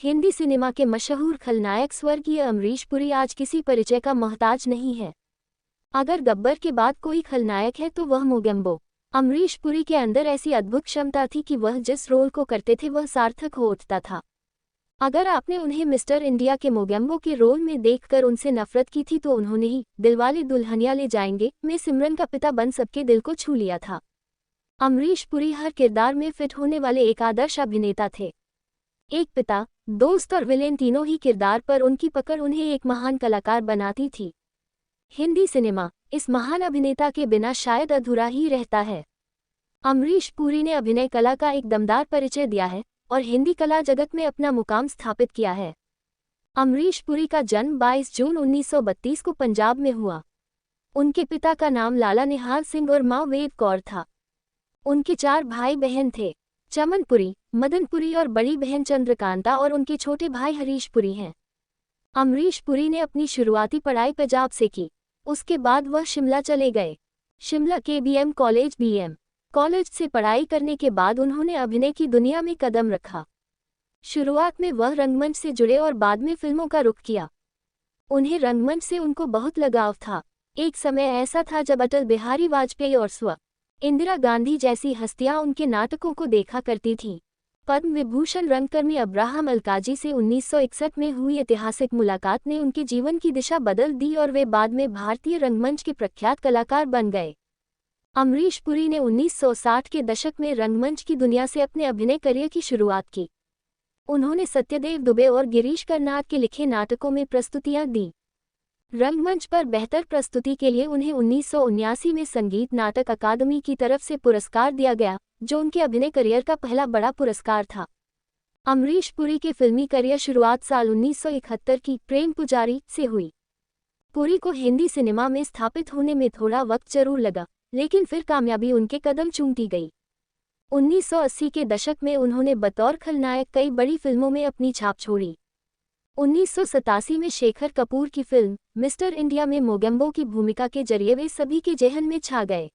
Hindi cinema के मशहूर खलनायक स्वर्गीय अमरीश पुरी आज किसी परिचय का मोहताज नहीं है। अगर गब्बर के बाद कोई खलनायक है तो वह मोगेम्बो। अमरीश पुरी के अंदर ऐसी अद्भुत क्षमता थी कि वह जिस रोल को करते थे वह सार्थक हो उठता था। अगर आपने उन्हें मिस्टर इंडिया के मोगेम्बो के रोल में देखकर उनसे नफरत की थी तो उन्होंने ही दिलवाले दुल्हनिया ले जाएंगे में सिमरन का पिता बन सबके दिल को छू लिया था। अमरीश पुरी हर किरदार में फिट होने वाले एक आदर्श अभिनेता थे। एक पिता, दोस्त और विलेन तीनों ही किरदार पर उनकी पकड़ उन्हें एक महान कलाकार बनाती थी। हिंदी सिनेमा इस महान अभिनेता के बिना शायद अधूरा ही रहता है। अमरीश पुरी ने अभिनय कला का एक दमदार परिचय दिया है और हिंदी कला जगत में अपना मुकाम स्थापित किया है। अमरीश पुरी का जन्म 22 जून 1932 को पंजाब में हुआ। उनके पिता का नाम लाला निहाल सिंह और मां वेद कौर था। उनके 4 भाई बहन थे, चमन पुरी, मदन पुरी और बड़ी बहन चंद्रकांता और उनके छोटे भाई हरीश पुरी हैं। अमरीश पुरी ने अपनी शुरुआती पढ़ाई पंजाब से की। उसके बाद वह शिमला चले गए। शिमला के बीएम कॉलेज से पढ़ाई करने के बाद उन्होंने अभिनय की दुनिया में कदम रखा। शुरुआत में वह रंगमंच से जुड़े और बाद में फिल्मों का रुख किया। उन्हें रंगमंच से उनको बहुत लगाव था। एक समय ऐसा था जब अटल बिहारी वाजपेयी और इंदिरा गांधी जैसी हस्तियां उनके नाटकों को देखा करती थीं। पद्म विभूषण रंगकर्मी अब्राहम अलकाजी से 1961 में हुई ऐतिहासिक मुलाकात ने उनके जीवन की दिशा बदल दी और वे बाद में भारतीय रंगमंच के प्रख्यात कलाकार बन गए। अमरीश पुरी ने 1960 के दशक में रंगमंच की दुनिया से अपने अभिनय करियर की शुरुआत की। उन्होंने सत्यदेव दुबे और गिरीश कर्नाड के लिखे नाटकों में प्रस्तुतियां दी। रंगमंच पर बेहतर प्रस्तुति के लिए उन्हें 1979 में संगीत नाटक अकादमी की तरफ से पुरस्कार दिया गया, जो उनके अभिनय करियर का पहला बड़ा पुरस्कार था। अमरीश पुरी के फिल्मी करियर शुरुआत साल 1971 की प्रेम पुजारी से हुई। पुरी को हिंदी सिनेमा में स्थापित होने में थोड़ा वक्त जरूर लगा, लेकिन फिर कामयाबी उनके कदम चूमती गई। 1980 के दशक में उन्होंने बतौर खलनायक कई बड़ी फिल्मों में अपनी छाप छोड़ी। 1987 में शेखर कपूर की फिल्म मिस्टर इंडिया में मोगेम्बो की भूमिका के जरिए वे सभी के जेहन में छा गए।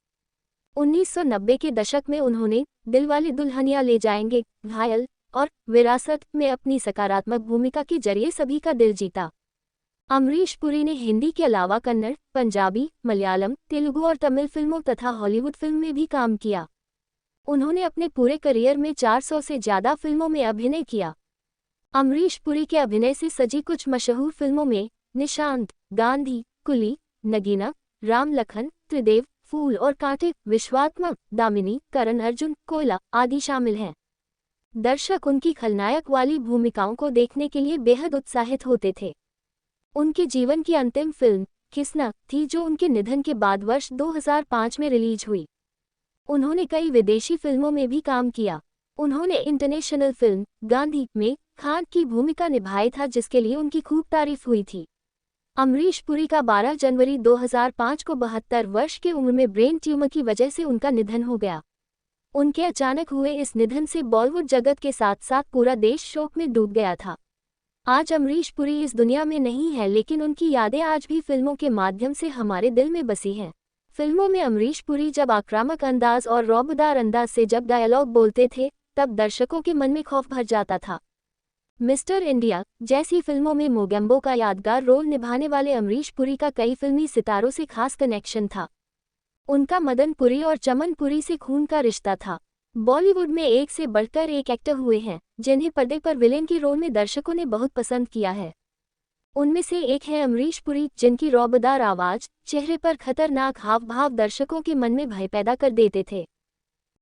1990 के दशक में उन्होंने दिलवाले दुल्हनिया ले जाएंगे, घायल और विरासत में अपनी सकारात्मक भूमिका के जरिए सभी का दिल जीता। अमरीश पुरी ने हिंदी के अलावा कन्नड़, पंजाबी, मलयालम, तेलुगु और तमिल फिल्मों तथा हॉलीवुड फिल्म में भी काम किया। उन्होंने अपने पूरे करियर में 400 से ज़्यादा फिल्मों में अभिनय किया। अमरीश पुरी के अभिनय से सजी कुछ मशहूर फिल्मों में निशांत, गांधी, कुली, नगीना, राम लखन, त्रिदेव, फूल और कांटे, विश्वात्मा, दामिनी, करण अर्जुन, कोयला आदि शामिल हैं। दर्शक उनकी खलनायक वाली भूमिकाओं को देखने के लिए बेहद उत्साहित होते थे। उनके जीवन की अंतिम फिल्म किसना थी, जो उनके निधन के बाद वर्ष 2005 में रिलीज हुई। उन्होंने कई विदेशी फिल्मों में भी काम किया। उन्होंने इंटरनेशनल फिल्म गांधी में खान की भूमिका निभाई था, जिसके लिए उनकी खूब तारीफ हुई थी। अमरीश पुरी का 12 जनवरी 2005 को 72 वर्ष की उम्र में ब्रेन ट्यूमर की वजह से उनका निधन हो गया। उनके अचानक हुए इस निधन से बॉलीवुड जगत के साथ साथ पूरा देश शोक में डूब गया था। आज अमरीश पुरी इस दुनिया में नहीं है, लेकिन उनकी यादें आज भी फिल्मों के माध्यम से हमारे दिल में बसी हैं। फिल्मों में अमरीश पुरी जब आक्रामक अंदाज और रौबदार अंदाज से जब डायलॉग बोलते थे, तब दर्शकों के मन में खौफ भर जाता था। मिस्टर इंडिया जैसी फिल्मों में मोगेम्बो का यादगार रोल निभाने वाले अमरीश पुरी का कई फिल्मी सितारों से खास कनेक्शन था। उनका मदन पुरी और चमन पुरी से खून का रिश्ता था। बॉलीवुड में एक से बढ़कर एक एक्टर हुए हैं, जिन्हें पर्दे पर विलेन के रोल में दर्शकों ने बहुत पसंद किया है। उनमें से एक है अमरीश पुरी, जिनकी रौबदार आवाज, चेहरे पर खतरनाक हाव भाव दर्शकों के मन में भय पैदा कर देते थे।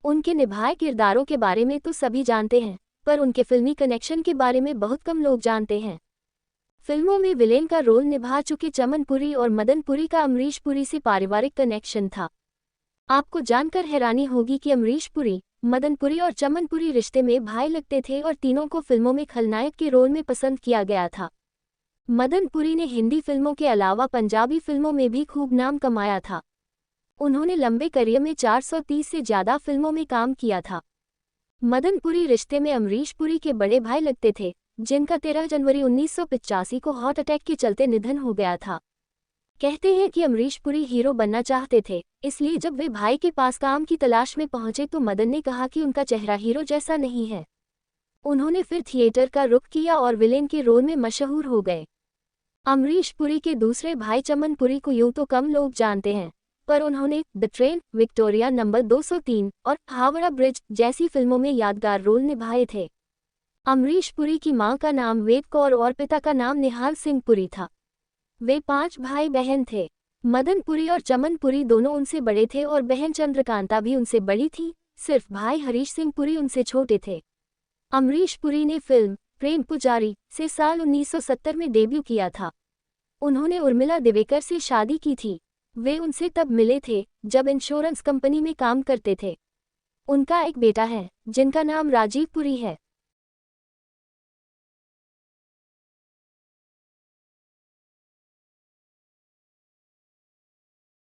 उनके निभाए किरदारों के बारे में तो सभी जानते हैं, पर उनके फिल्मी कनेक्शन के बारे में बहुत कम लोग जानते हैं। फिल्मों में विलेन का रोल निभा चुके चमन पुरी और मदन पुरी का अमरीश पुरी से पारिवारिक कनेक्शन था। आपको जानकर हैरानी होगी कि अमरीश पुरी, मदन पुरी और चमन पुरी रिश्ते में भाई लगते थे और तीनों को फिल्मों में खलनायक के रोल में पसंद किया गया था। मदन पुरी ने हिंदी फिल्मों के अलावा पंजाबी फिल्मों में भी खूब नाम कमाया था। उन्होंने लंबे करियर में 430 से ज़्यादा फिल्मों में काम किया था। मदन पुरी रिश्ते में अमरीश पुरी के बड़े भाई लगते थे, जिनका 13 जनवरी 1985 को हार्ट अटैक के चलते निधन हो गया था। कहते हैं कि अमरीश पुरी हीरो बनना चाहते थे, इसलिए जब वे भाई के पास काम की तलाश में पहुंचे तो मदन ने कहा कि उनका चेहरा हीरो जैसा नहीं है। उन्होंने फिर थिएटर का रुख किया और विलेन के रोल में मशहूर हो गए। अमरीश पुरी के दूसरे भाई चमन पुरी को यूं तो कम लोग जानते हैं, पर उन्होंने द ट्रेन, विक्टोरिया नंबर 203 और हावड़ा ब्रिज जैसी फिल्मों में यादगार रोल निभाए थे। अमरीश पुरी की मां का नाम वेद कौर और पिता का नाम निहाल सिंह पुरी था। वे 5 भाई बहन थे। मदन पुरी और चमन पुरी दोनों उनसे बड़े थे और बहन चंद्रकांता भी उनसे बड़ी थी, सिर्फ भाई हरीश सिंह पुरी उनसे छोटे थे। अमरीश पुरी ने फिल्म प्रेम पुजारी से साल 1970 में डेब्यू किया था। उन्होंने उर्मिला दिवेकर से शादी की थी। वे उनसे तब मिले थे जब इंश्योरेंस कंपनी में काम करते थे। उनका एक बेटा है जिनका नाम राजीव पुरी है।